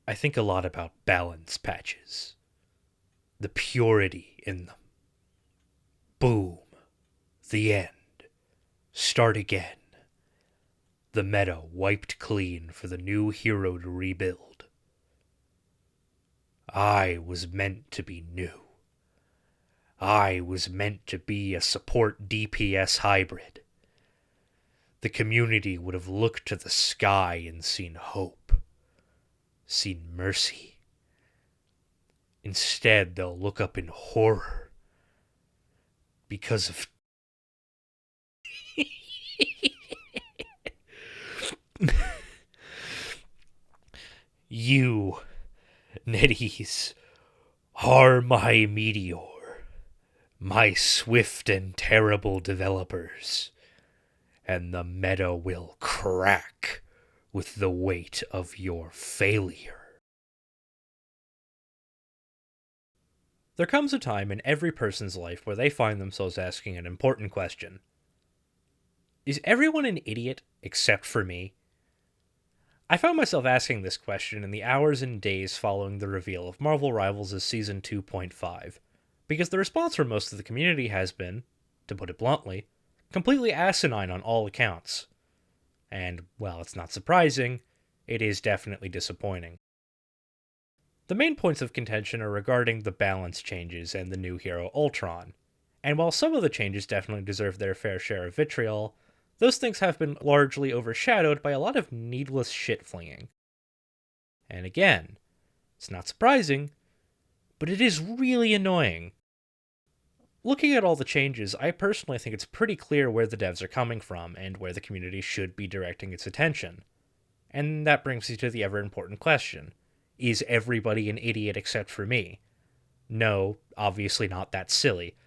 I think a lot about balance patches, the purity in them. Boom. The end. Start again. The meta wiped clean for the new hero to rebuild. I was meant to be new. I was meant to be a support DPS hybrid. The community would have looked to the sky and seen hope, seen mercy. Instead, they'll look up in horror because of you, NetEase, are my meteor, my swift and terrible developers, and the meta will crack with the weight of your failure. There comes a time in every person's life where they find themselves asking an important question. Is everyone an idiot except for me? I found myself asking this question in the hours and days following the reveal of Marvel Rivals' Season 2.5, because the response from most of the community has been, to put it bluntly, completely asinine on all accounts. And, while it's not surprising, it is definitely disappointing. The main points of contention are regarding the balance changes and the new hero Ultron, and while some of the changes definitely deserve their fair share of vitriol, those things have been largely overshadowed by a lot of needless shit-flinging. And again, it's not surprising, but it is really annoying. Looking at all the changes, I personally think it's pretty clear where the devs are coming from and where the community should be directing its attention. And that brings me to the ever-important question. Is everybody an idiot except for me? No, obviously not that silly.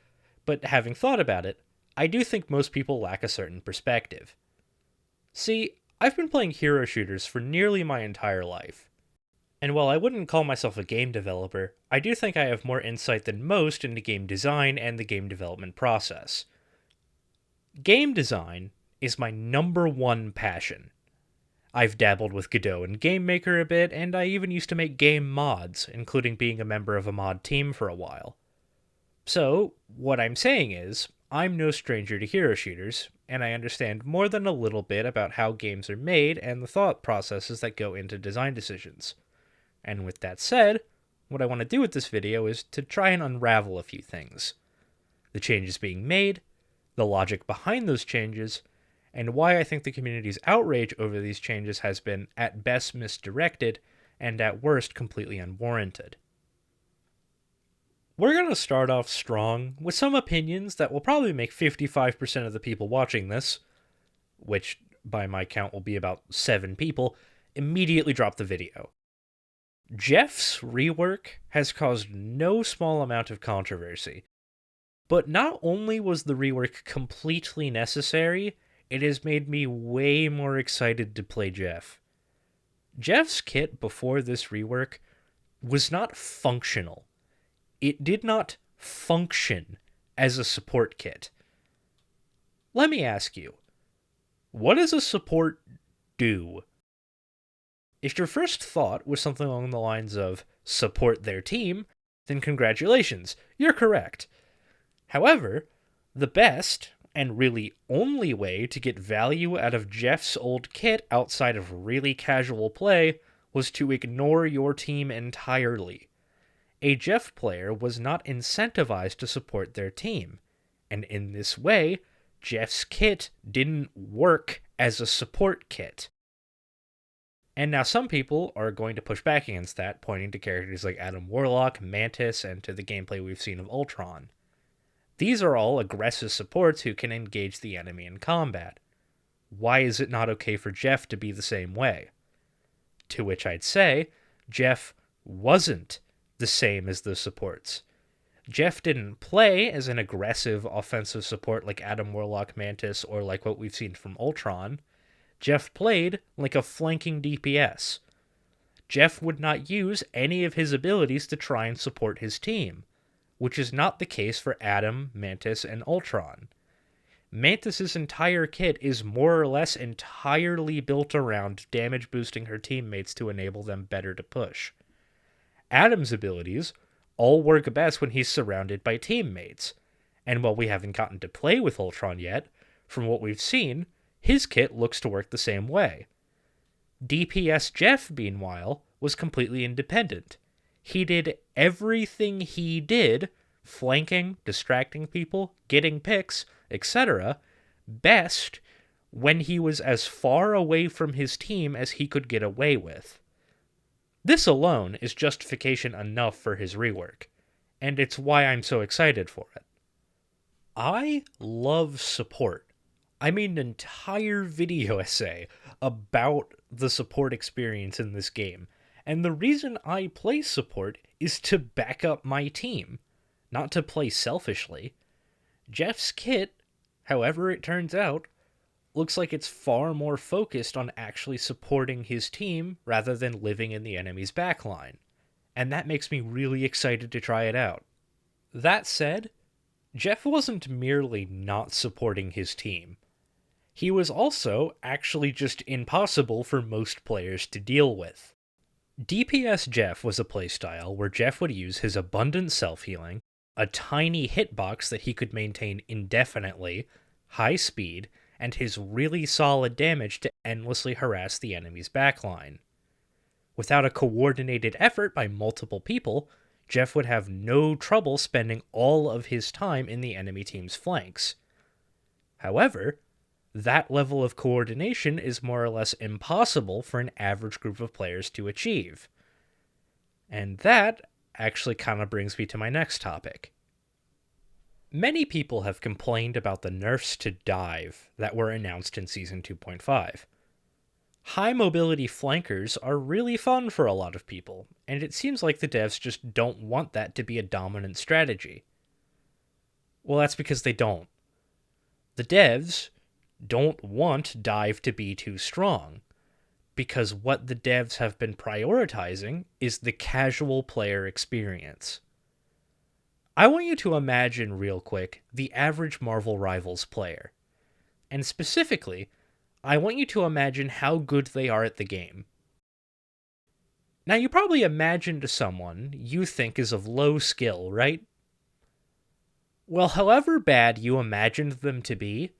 But having thought about it, I do think most people lack a certain perspective. See, I've been playing hero shooters for nearly my entire life. And while I wouldn't call myself a game developer, I do think I have more insight than most into game design and the game development process. Game design is my number one passion. I've dabbled with Godot and Game Maker a bit, and I even used to make game mods, including being a member of a mod team for a while. So, what I'm saying is, I'm no stranger to hero shooters, and I understand more than a little bit about how games are made and the thought processes that go into design decisions. And with that said, what I want to do with this video is to try and unravel a few things. The changes being made, the logic behind those changes, and why I think the community's outrage over these changes has been at best misdirected and at worst completely unwarranted. We're going to start off strong with some opinions that will probably make 55% of the people watching this, which by my count will be about 7 people, immediately drop the video. Jeff's rework has caused no small amount of controversy, but not only was the rework completely necessary, it has made me way more excited to play Jeff. Jeff's kit before this rework was not functional. It did not function as a support kit. Let me ask you, what does a support do? If your first thought was something along the lines of support their team, then congratulations, you're correct. However, the best, and really only way to get value out of Jeff's old kit outside of really casual play was to ignore your team entirely. A Jeff player was not incentivized to support their team, and in this way, Jeff's kit didn't work as a support kit. And now some people are going to push back against that, pointing to characters like Adam Warlock, Mantis, and to the gameplay we've seen of Ultron. These are all aggressive supports who can engage the enemy in combat. Why is it not okay for Jeff to be the same way? To which I'd say, Jeff wasn't the same as those supports. Jeff didn't play as an aggressive offensive support like Adam Warlock, Mantis, or like what we've seen from Ultron. Jeff played like a flanking DPS. Jeff would not use any of his abilities to try and support his team, which is not the case for Adam, Mantis, and Ultron. Mantis's entire kit is more or less entirely built around damage boosting her teammates to enable them better to push. Adam's abilities all work best when he's surrounded by teammates, and while we haven't gotten to play with Ultron yet, from what we've seen, his kit looks to work the same way. DPS Jeff, meanwhile, was completely independent. He did everything he did, flanking, distracting people, getting picks, etc., best when he was as far away from his team as he could get away with. This alone is justification enough for his rework, and it's why I'm so excited for it. I love support. I made an entire video essay about the support experience in this game, and the reason I play support is to back up my team, not to play selfishly. Jeff's kit, however it turns out, looks like it's far more focused on actually supporting his team rather than living in the enemy's backline, and that makes me really excited to try it out. That said, Jeff wasn't merely not supporting his team. He was also actually just impossible for most players to deal with. DPS Jeff was a playstyle where Jeff would use his abundant self-healing, a tiny hitbox that he could maintain indefinitely, high speed, and his really solid damage to endlessly harass the enemy's backline. Without a coordinated effort by multiple people, Jeff would have no trouble spending all of his time in the enemy team's flanks. However, that level of coordination is more or less impossible for an average group of players to achieve. And that actually kind of brings me to my next topic. Many people have complained about the nerfs to dive that were announced in Season 2.5. High mobility flankers are really fun for a lot of people, and it seems like the devs just don't want that to be a dominant strategy. Well, that's because they don't. The devs don't want dive to be too strong, because what the devs have been prioritizing is the casual player experience. I want you to imagine real quick the average Marvel Rivals player, and specifically, I want you to imagine how good they are at the game. Now, you probably imagined someone you think is of low skill, right? Well, however bad you imagined them to be,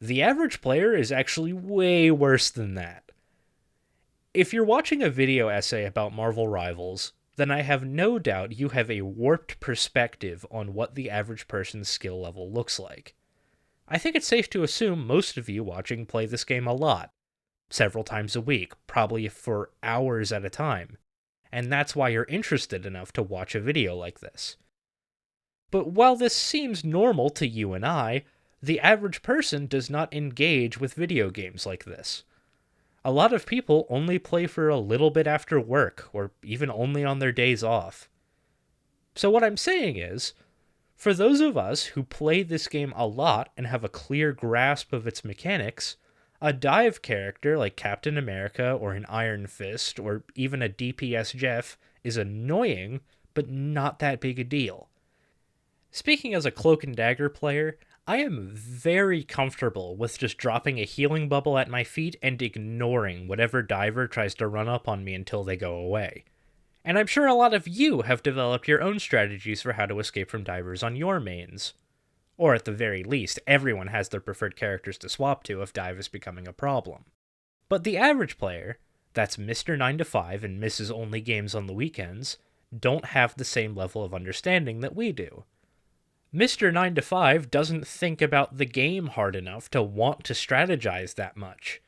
the average player is actually way worse than that. If you're watching a video essay about Marvel Rivals, then I have no doubt you have a warped perspective on what the average person's skill level looks like. I think it's safe to assume most of you watching play this game a lot, several times a week, probably for hours at a time, and that's why you're interested enough to watch a video like this. But while this seems normal to you and I, the average person does not engage with video games like this. A lot of people only play for a little bit after work, or even only on their days off. So what I'm saying is, for those of us who play this game a lot and have a clear grasp of its mechanics, a dive character like Captain America or an Iron Fist or even a DPS Jeff is annoying, but not that big a deal. Speaking as a Cloak and Dagger player, I am very comfortable with just dropping a healing bubble at my feet and ignoring whatever diver tries to run up on me until they go away. And I'm sure a lot of you have developed your own strategies for how to escape from divers on your mains. Or at the very least, everyone has their preferred characters to swap to if dive is becoming a problem. But the average player, that's Mr. 9 to 5 and misses only games on the weekends, don't have the same level of understanding that we do. Mr. 9 to 5 doesn't think about the game hard enough to want to strategize that much.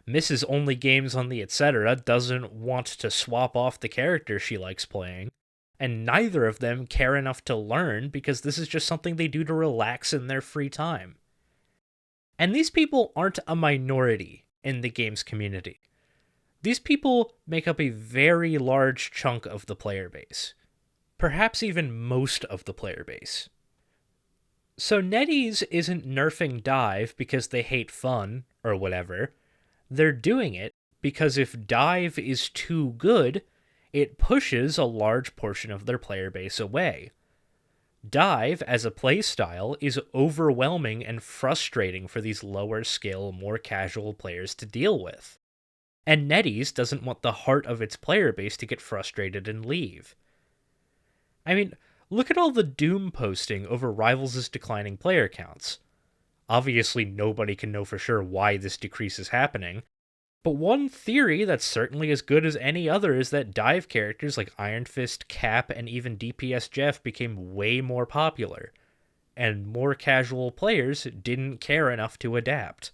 Misses only games on the etc. doesn't want to swap off the character she likes playing, and neither of them care enough to learn because this is just something they do to relax in their free time. And these people aren't a minority in the game's community. These people make up a very large chunk of the player base, perhaps even most of the player base. So NetEase isn't nerfing dive because they hate fun or whatever. They're doing it because if dive is too good, it pushes a large portion of their player base away. Dive, as a playstyle, is overwhelming and frustrating for these lower skill, more casual players to deal with. And NetEase doesn't want the heart of its player base to get frustrated and leave. I mean, look at all the doom posting over Rivals' declining player counts. Obviously, nobody can know for sure why this decrease is happening, but one theory that's certainly as good as any other is that dive characters like Iron Fist, Cap, and even DPS Jeff became way more popular, and more casual players didn't care enough to adapt.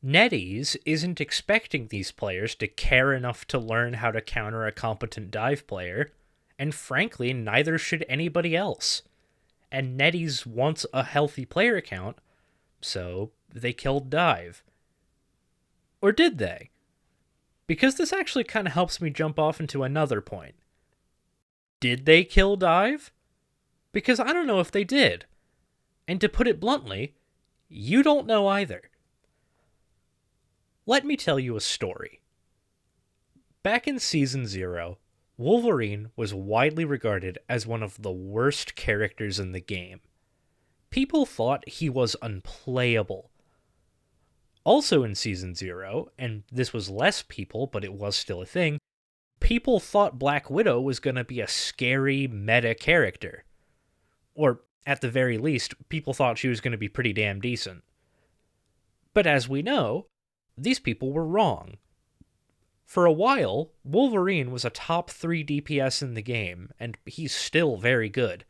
NetEase isn't expecting these players to care enough to learn how to counter a competent dive player, and frankly, neither should anybody else. And NetEase wants a healthy player count, so they killed dive. Or did they? Because this actually kind of helps me jump off into another point. Did they kill dive? Because I don't know if they did. And to put it bluntly, you don't know either. Let me tell you a story. Back in Season 0, Wolverine was widely regarded as one of the worst characters in the game. People thought he was unplayable. Also in Season 0, and this was less people, but it was still a thing, people thought Black Widow was going to be a scary meta character. Or, at the very least, people thought she was going to be pretty damn decent. But as we know, these people were wrong. For a while, Wolverine was a top 3 DPS in the game, and he's still very good.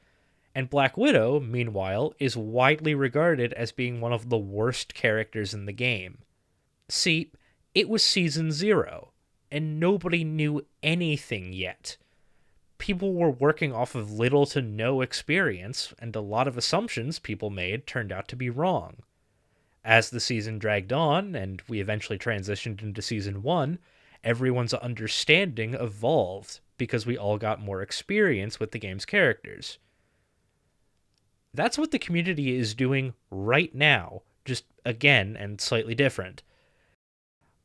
And Black Widow, meanwhile, is widely regarded as being one of the worst characters in the game. See, it was Season 0, and nobody knew anything yet. People were working off of little to no experience, and a lot of assumptions people made turned out to be wrong. As the season dragged on, and we eventually transitioned into Season 1, everyone's understanding evolved because we all got more experience with the game's characters. That's what the community is doing right now, just again and slightly different.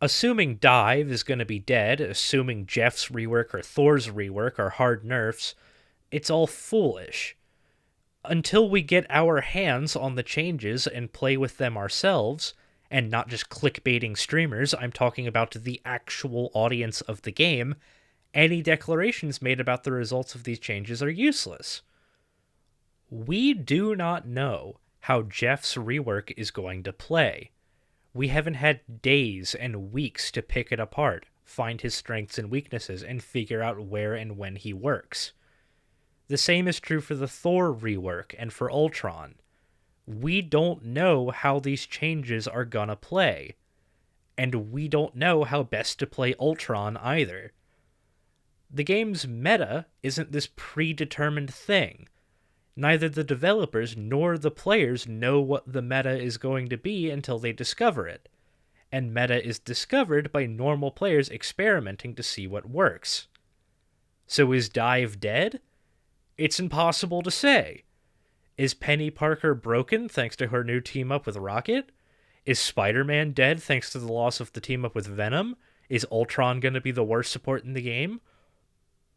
Assuming Dive is going to be dead, assuming Jeff's rework or Thor's rework are hard nerfs, it's all foolish. Until we get our hands on the changes and play with them ourselves, and not just clickbaiting streamers, I'm talking about the actual audience of the game, any declarations made about the results of these changes are useless. We do not know how Jeff's rework is going to play. We haven't had days and weeks to pick it apart, find his strengths and weaknesses, and figure out where and when he works. The same is true for the Thor rework and for Ultron. We don't know how these changes are gonna play. And we don't know how best to play Ultron either. The game's meta isn't this predetermined thing. Neither the developers nor the players know what the meta is going to be until they discover it. And meta is discovered by normal players experimenting to see what works. So is Dive dead? It's impossible to say. Is Penny Parker broken thanks to her new team-up with Rocket? Is Spider-Man dead thanks to the loss of the team-up with Venom? Is Ultron going to be the worst support in the game?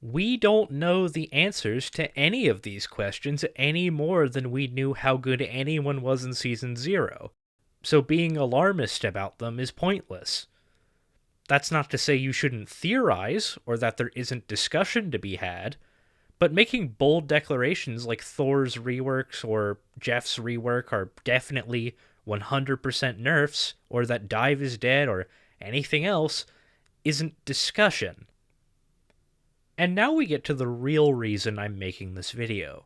We don't know the answers to any of these questions any more than we knew how good anyone was in Season 0. So being alarmist about them is pointless. That's not to say you shouldn't theorize, or that there isn't discussion to be had, but making bold declarations like Thor's reworks or Jeff's rework are definitely 100% nerfs, or that Dive is dead, or anything else, isn't discussion. And now we get to the real reason I'm making this video.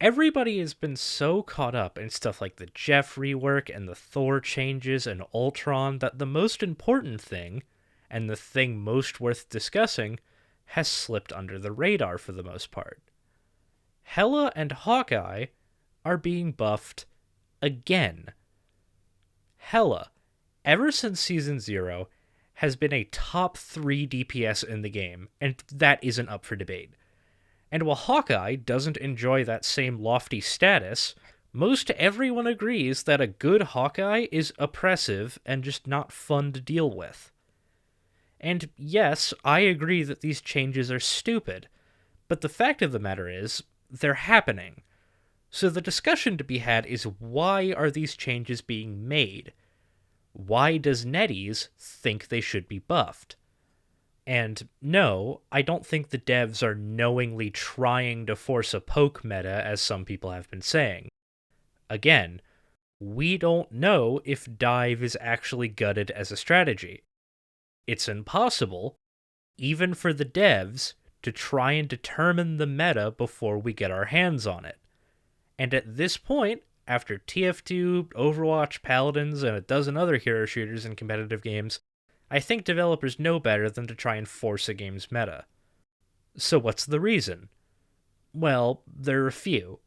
Everybody has been so caught up in stuff like the Jeff rework and the Thor changes and Ultron that the most important thing, and the thing most worth discussing, has slipped under the radar for the most part. Hela and Hawkeye are being buffed again. Hela, ever since Season 0, has been a top 3 DPS in the game, and that isn't up for debate. And while Hawkeye doesn't enjoy that same lofty status, most everyone agrees that a good Hawkeye is oppressive and just not fun to deal with. And yes, I agree that these changes are stupid, but the fact of the matter is, they're happening. So the discussion to be had is, why are these changes being made? Why does NetEase think they should be buffed? And no, I don't think the devs are knowingly trying to force a poke meta, as some people have been saying. Again, we don't know if dive is actually gutted as a strategy. It's impossible, even for the devs, to try and determine the meta before we get our hands on it. And at this point, after TF2, Overwatch, Paladins, and a dozen other hero shooters in competitive games, I think developers know better than to try and force a game's meta. So what's the reason? Well, there are a few.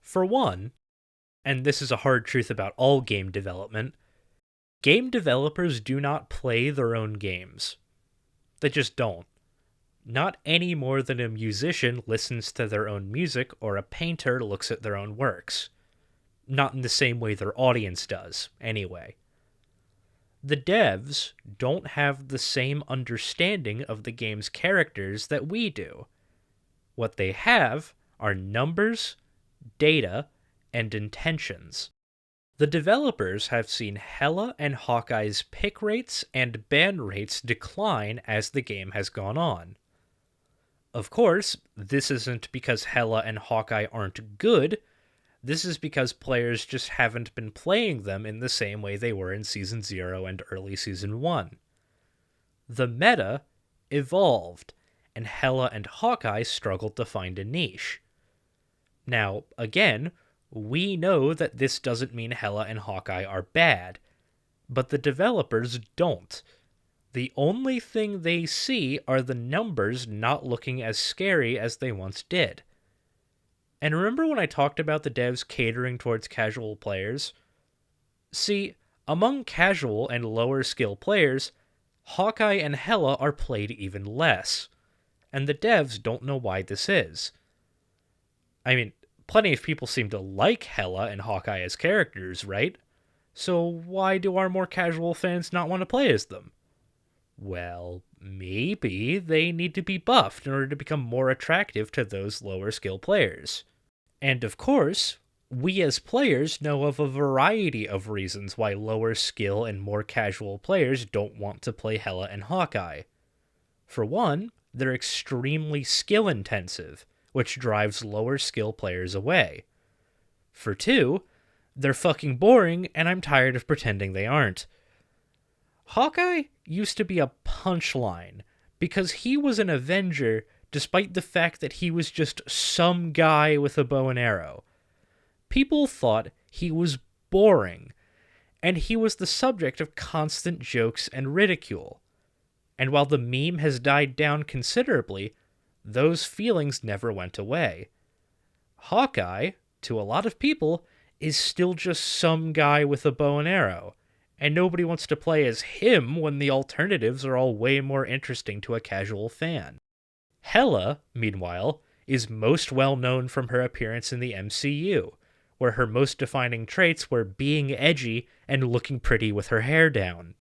For one, and this is a hard truth about all game development, game developers do not play their own games. They just don't. Not any more than a musician listens to their own music or a painter looks at their own works. Not in the same way their audience does, anyway. The devs don't have the same understanding of the game's characters that we do. What they have are numbers, data, and intentions. The developers have seen Hela and Hawkeye's pick rates and ban rates decline as the game has gone on. Of course, this isn't because Hela and Hawkeye aren't good. This is because players just haven't been playing them in the same way they were in Season 0 and early Season 1. The meta evolved, and Hela and Hawkeye struggled to find a niche. Now, again, we know that this doesn't mean Hela and Hawkeye are bad, but the developers don't. The only thing they see are the numbers not looking as scary as they once did. And remember when I talked about the devs catering towards casual players? See, among casual and lower skill players, Hawkeye and Hela are played even less, and the devs don't know why this is. I mean, plenty of people seem to like Hela and Hawkeye as characters, right? So why do our more casual fans not want to play as them? Well, maybe they need to be buffed in order to become more attractive to those lower skill players. And of course, we as players know of a variety of reasons why lower skill and more casual players don't want to play Hela and Hawkeye. For one, they're extremely skill intensive, which drives lower skill players away. For two, they're fucking boring and I'm tired of pretending they aren't. Hawkeye used to be a punchline because he was an Avenger despite the fact that he was just some guy with a bow and arrow. People thought he was boring, and he was the subject of constant jokes and ridicule. And while the meme has died down considerably, those feelings never went away. Hawkeye, to a lot of people, is still just some guy with a bow and arrow, and nobody wants to play as him when the alternatives are all way more interesting to a casual fan. Hela, meanwhile, is most well known from her appearance in the MCU, where her most defining traits were being edgy and looking pretty with her hair down.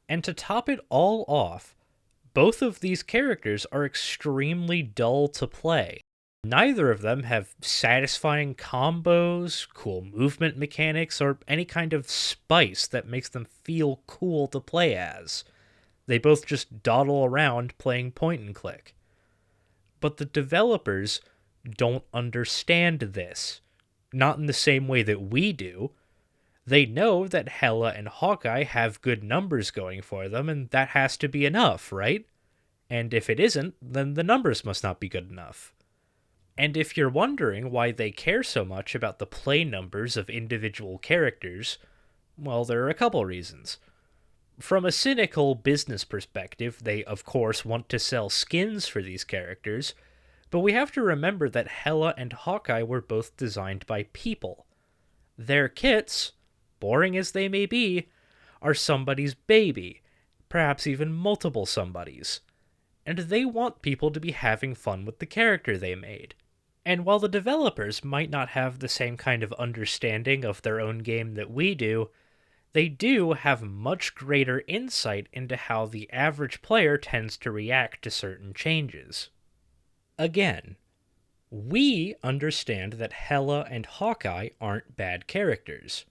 And to top it all off, both of these characters are extremely dull to play. Neither of them have satisfying combos, cool movement mechanics, or any kind of spice that makes them feel cool to play as. They both just dawdle around playing point and click. But the developers don't understand this. Not in the same way that we do. They know that Hela and Hawkeye have good numbers going for them, and that has to be enough, right? And if it isn't, then the numbers must not be good enough. And if you're wondering why they care so much about the play numbers of individual characters, well, there are a couple reasons. From a cynical business perspective, they of course want to sell skins for these characters, but we have to remember that Hela and Hawkeye were both designed by people. Their kits, boring as they may be, are somebody's baby, perhaps even multiple somebodies. And they want people to be having fun with the character they made. And while the developers might not have the same kind of understanding of their own game that we do, they do have much greater insight into how the average player tends to react to certain changes. Again, We understand that Hela and Hawkeye aren't bad characters.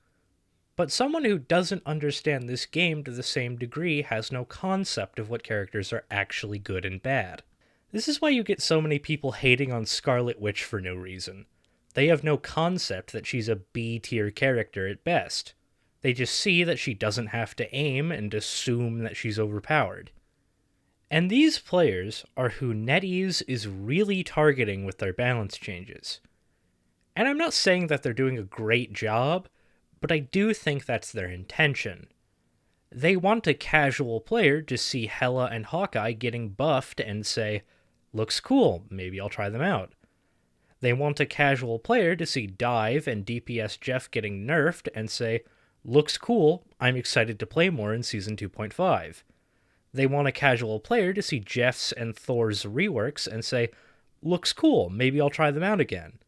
But someone who doesn't understand this game to the same degree has no concept of what characters are actually good and bad. This is why you get so many people hating on Scarlet Witch for no reason. They have no concept that she's a B tier character at best. They just see that she doesn't have to aim and assume that she's overpowered. And these players are who NetEase is really targeting with their balance changes. And I'm not saying that they're doing a great job, but I do think that's their intention. They want a casual player to see Hela and Hawkeye getting buffed and say, looks cool, maybe I'll try them out. They want a casual player to see Dive and DPS Jeff getting nerfed and say, looks cool, I'm excited to play more in Season 2.5. They want a casual player to see Jeff's and Thor's reworks and say, looks cool, maybe I'll try them out again.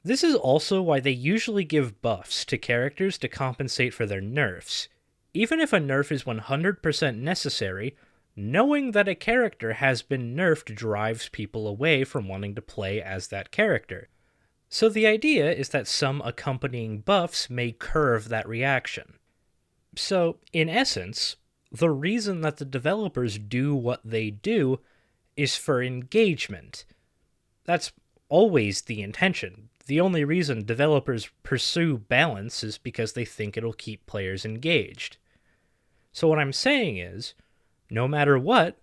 This is also why they usually give buffs to characters to compensate for their nerfs. Even if a nerf is 100% necessary, knowing that a character has been nerfed drives people away from wanting to play as that character. So the idea is that some accompanying buffs may curve that reaction. So, in essence, the reason that the developers do what they do is for engagement. That's always the intention. The only reason developers pursue balance is because they think it'll keep players engaged. So what I'm saying is, no matter what,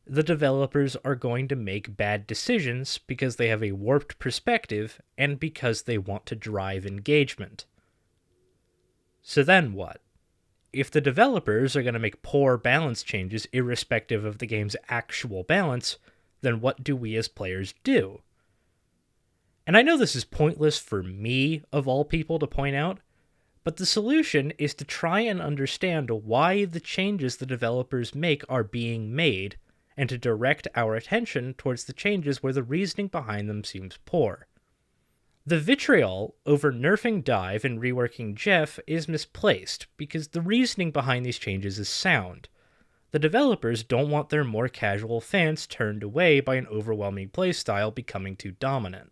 the developers are going to make bad decisions because they have a warped perspective and because they want to drive engagement. So then what? If the developers are going to make poor balance changes irrespective of the game's actual balance, then what do we as players do? And I know this is pointless for me, of all people, to point out, but the solution is to try and understand why the changes the developers make are being made, and to direct our attention towards the changes where the reasoning behind them seems poor. The vitriol over nerfing Dive and reworking Jeff is misplaced, because the reasoning behind these changes is sound. The developers don't want their more casual fans turned away by an overwhelming playstyle becoming too dominant.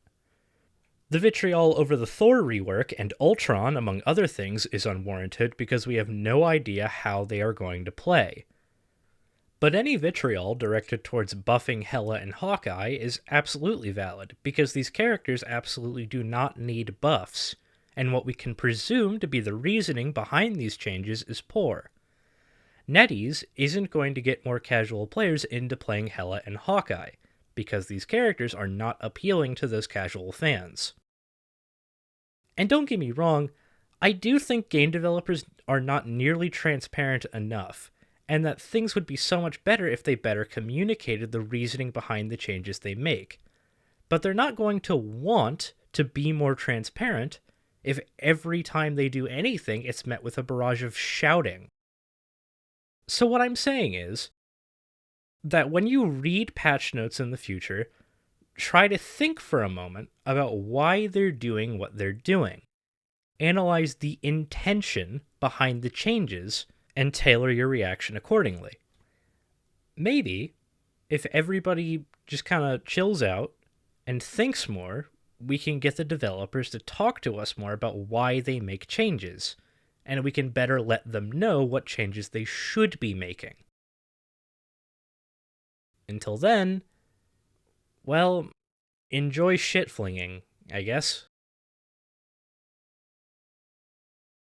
The vitriol over the Thor rework and Ultron, among other things, is unwarranted because we have no idea how they are going to play. But any vitriol directed towards buffing Hela and Hawkeye is absolutely valid, because these characters absolutely do not need buffs, and what we can presume to be the reasoning behind these changes is poor. NetEase isn't going to get more casual players into playing Hela and Hawkeye, because these characters are not appealing to those casual fans. And don't get me wrong, I do think game developers are not nearly transparent enough, and that things would be so much better if they better communicated the reasoning behind the changes they make. But they're not going to want to be more transparent if every time they do anything it's met with a barrage of shouting. So what I'm saying is that when you read patch notes in the future, try to think for a moment about why they're doing what they're doing. Analyze the intention behind the changes and tailor your reaction accordingly. Maybe, if everybody just kind of chills out and thinks more, we can get the developers to talk to us more about why they make changes, and we can better let them know what changes they should be making. Until then, well, enjoy shit flinging, I guess.